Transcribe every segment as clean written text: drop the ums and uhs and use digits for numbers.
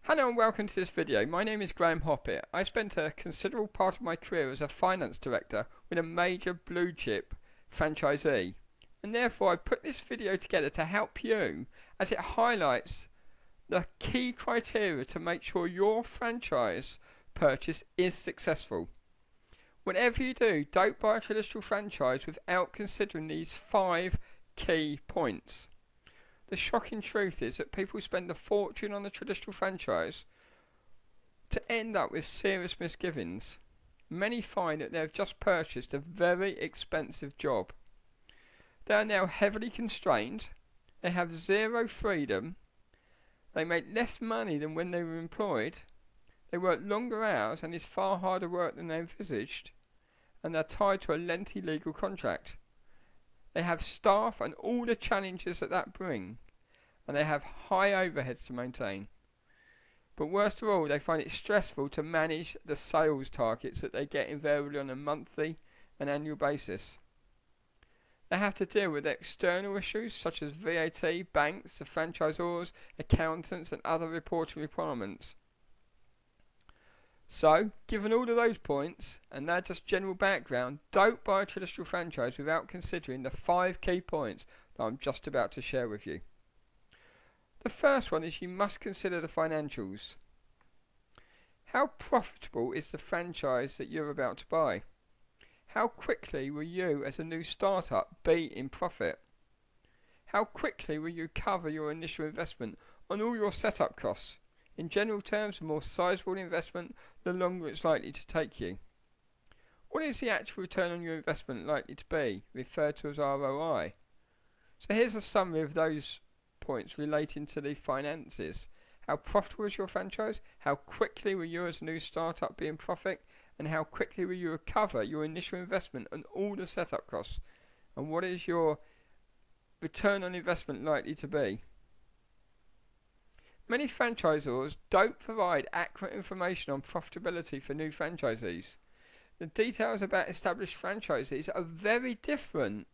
Hello and welcome to this video. My name is Graham Hoppett. I spent a considerable part of my career as a finance director with a major blue chip franchisee, and therefore I put this video together to help you as it highlights the key criteria to make sure your franchise purchase is successful. Whatever you do, don't buy a traditional franchise without considering these 5 key points. The shocking truth is that people spend a fortune on a traditional franchise to end up with serious misgivings. Many find that they have just purchased a very expensive job. They are now heavily constrained, they have zero freedom, they make less money than when they were employed, they work longer hours and is far harder work than they envisaged, and they're tied to a lengthy legal contract. They have staff and all the challenges that bring, and they have high overheads to maintain. But worst of all, they find it stressful to manage the sales targets that they get invariably on a monthly and annual basis. They have to deal with external issues such as VAT, banks, the franchisors, accountants and other reporting requirements. So, given all of those points, and they're just general background, don't buy a traditional franchise without considering the 5 key points that I'm just about to share with you. The first one is you must consider the financials. How profitable is the franchise that you're about to buy? How quickly will you as a new startup be in profit? How quickly will you cover your initial investment on all your setup costs? In general terms, the more sizable the investment, the longer it's likely to take you. What is the actual return on your investment likely to be, referred to as ROI? So here's a summary of those points relating to the finances. How profitable is your franchise? How quickly will you as a new startup be in profit? And how quickly will you recover your initial investment and all the setup costs? And what is your return on investment likely to be? Many franchisors don't provide accurate information on profitability for new franchisees. The details about established franchisees are very different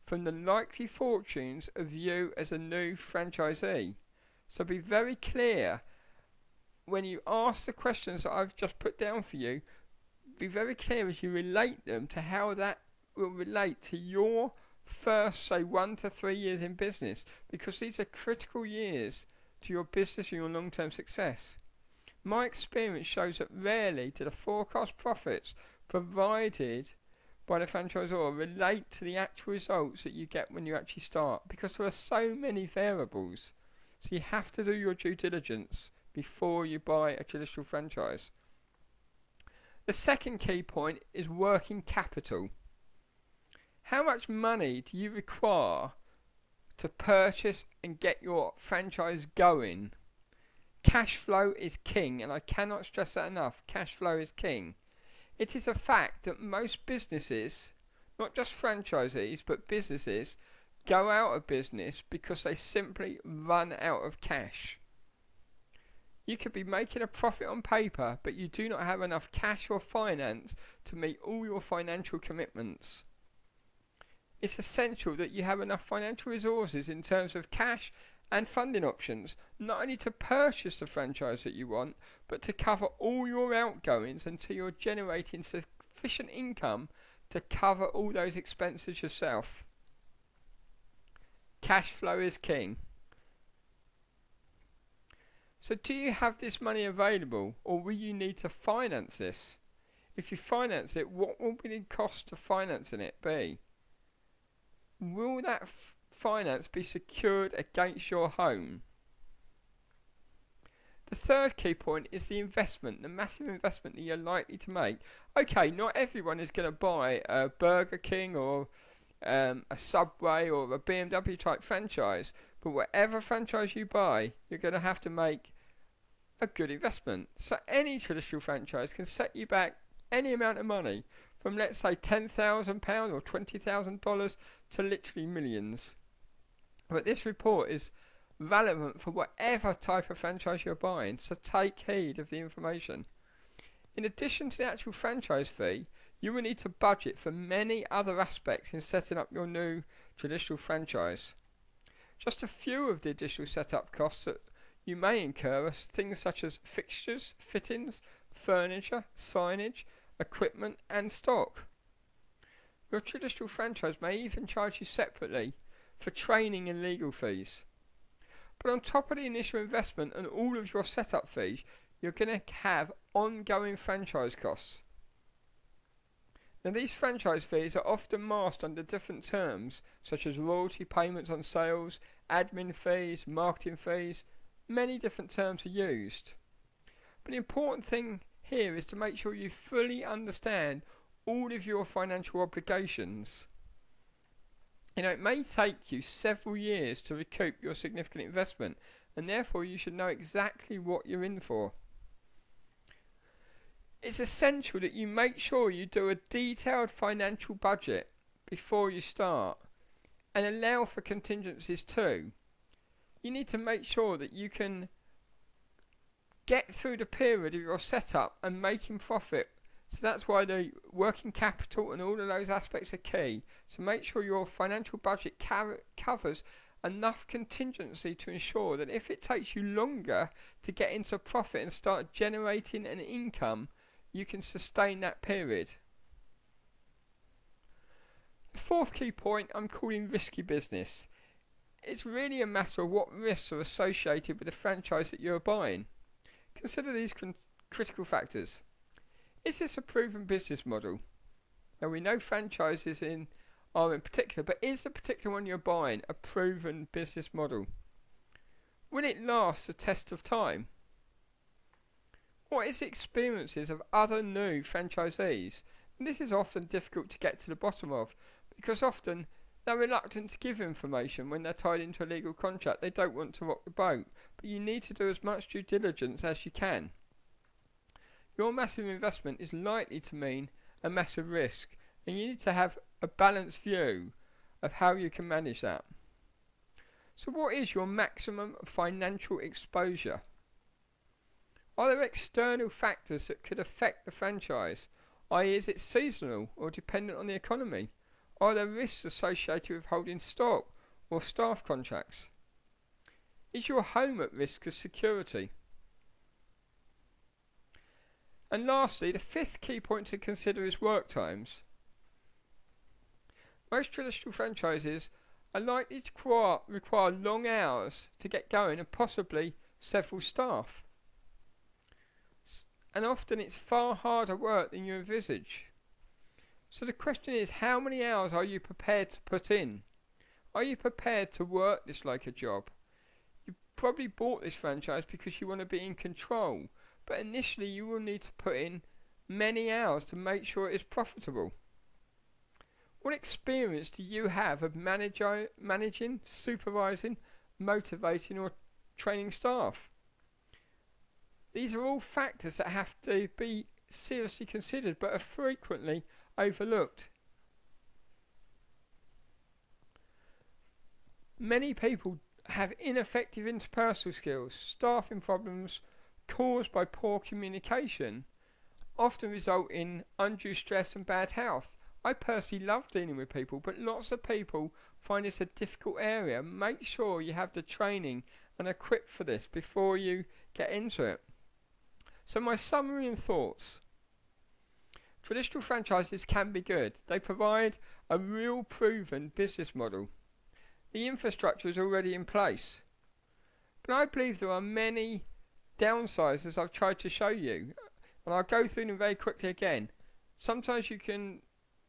from the likely fortunes of you as a new franchisee. So be very clear when you ask the questions that I've just put down for you. Be very clear as you relate them to how that will relate to your first, say, 1 to 3 years in business, because these are critical years to your business and your long-term success. My experience shows that rarely do the forecast profits provided by the franchisor relate to the actual results that you get when you actually start, because there are so many variables. So you have to do your due diligence before you buy a traditional franchise. The second key point is working capital. How much money do you require to purchase and get your franchise going? Cash flow is king, and I cannot stress that enough. Cash flow is king. It is a fact that most businesses, not just franchisees, but businesses, go out of business because they simply run out of cash. You could be making a profit on paper, but you do not have enough cash or finance to meet all your financial commitments. It's essential that you have enough financial resources in terms of cash and funding options, not only to purchase the franchise that you want, but to cover all your outgoings until you're generating sufficient income to cover all those expenses yourself. Cash flow is king. So do you have this money available, or will you need to finance this? If you finance it, what will the cost of financing it be? Will that finance be secured against your home? The third key point is the investment, the massive investment that you're likely to make. Okay, not everyone is going to buy a Burger King or a Subway or a BMW type franchise, but whatever franchise you buy, you're going to have to make a good investment. So any traditional franchise can set you back any amount of money, from let's say £10,000 or $20,000 to literally millions. But this report is relevant for whatever type of franchise you're buying, so take heed of the information. In addition to the actual franchise fee, you will need to budget for many other aspects in setting up your new traditional franchise. Just a few of the additional setup costs that you may incur things such as fixtures, fittings, furniture, signage, equipment and stock. Your traditional franchise may even charge you separately for training and legal fees. But on top of the initial investment and all of your setup fees, you're going to have ongoing franchise costs. Now these franchise fees are often masked under different terms such as royalty payments on sales, admin fees, marketing fees. Many different terms are used. But the important thing here is to make sure you fully understand all of your financial obligations. It may take you several years to recoup your significant investment, and therefore you should know exactly what you're in for. It's essential that you make sure you do a detailed financial budget before you start, and allow for contingencies too. You need to make sure that you can get through the period of your setup and making profit. So that's why the working capital and all of those aspects are key. So make sure your financial budget covers enough contingency to ensure that if it takes you longer to get into profit and start generating an income, you can sustain that period. The fourth key point I'm calling risky business. It's really a matter of what risks are associated with the franchise that you're buying. Consider these critical factors. Is this a proven business model? Now we know franchises are in particular, but is the particular one you're buying a proven business model? Will it last the test of time? What is the experiences of other new franchisees? And this is often difficult to get to the bottom of, because often they're reluctant to give information when they're tied into a legal contract. They don't want to rock the boat, but you need to do as much due diligence as you can. Your massive investment is likely to mean a massive risk, and you need to have a balanced view of how you can manage that. So what is your maximum financial exposure? Are there external factors that could affect the franchise? i.e. is it seasonal or dependent on the economy? Are there risks associated with holding stock or staff contracts? Is your home at risk of security? And lastly, the fifth key point to consider is work times. Most traditional franchises are likely to require long hours to get going and possibly several staff. And often it's far harder work than you envisage. So the question is, how many hours are you prepared to put in? Are you prepared to work this like a job? You probably bought this franchise because you want to be in control, but initially you will need to put in many hours to make sure it is profitable. What experience do you have of managing, supervising, motivating or training staff? These are all factors that have to be seriously considered but are frequently overlooked. Many people have ineffective interpersonal skills. Staffing problems caused by poor communication often result in undue stress and bad health. I personally love dealing with people, but lots of people find this a difficult area. Make sure you have the training and equipped for this before you get into it. So my summary and thoughts. Traditional franchises can be good. They provide a real proven business model. The infrastructure is already in place. But I believe there are many downsides, as I've tried to show you, and I'll go through them very quickly again. Sometimes you can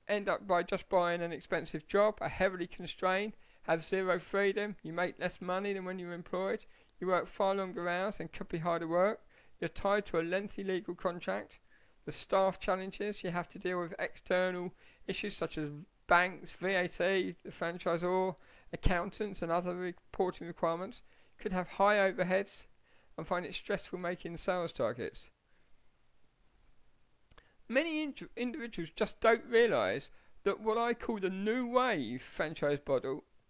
end up by just buying an expensive job, are heavily constrained, have zero freedom, you make less money than when you're employed, you work far longer hours and could be harder work, you're tied to a lengthy legal contract, the staff challenges, you have to deal with external issues such as banks, VAT, the franchisor, accountants and other reporting requirements, could have high overheads and find it stressful making sales targets. Many individuals just don't realise that what I call the new wave franchise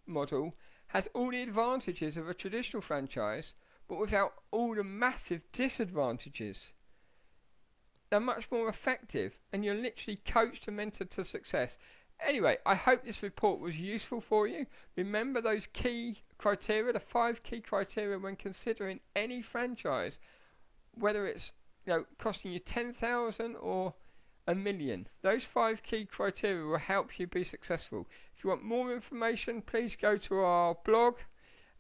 model has all the advantages of a traditional franchise, but without all the massive disadvantages. They're much more effective, and you're literally coached and mentored to success. Anyway, I hope this report was useful for you. Remember those key criteria, the 5 key criteria when considering any franchise, whether it's costing you 10,000 or a million. Those 5 key criteria will help you be successful. If you want more information, please go to our blog,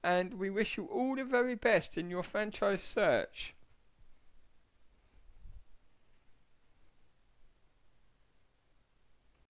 and we wish you all the very best in your franchise search.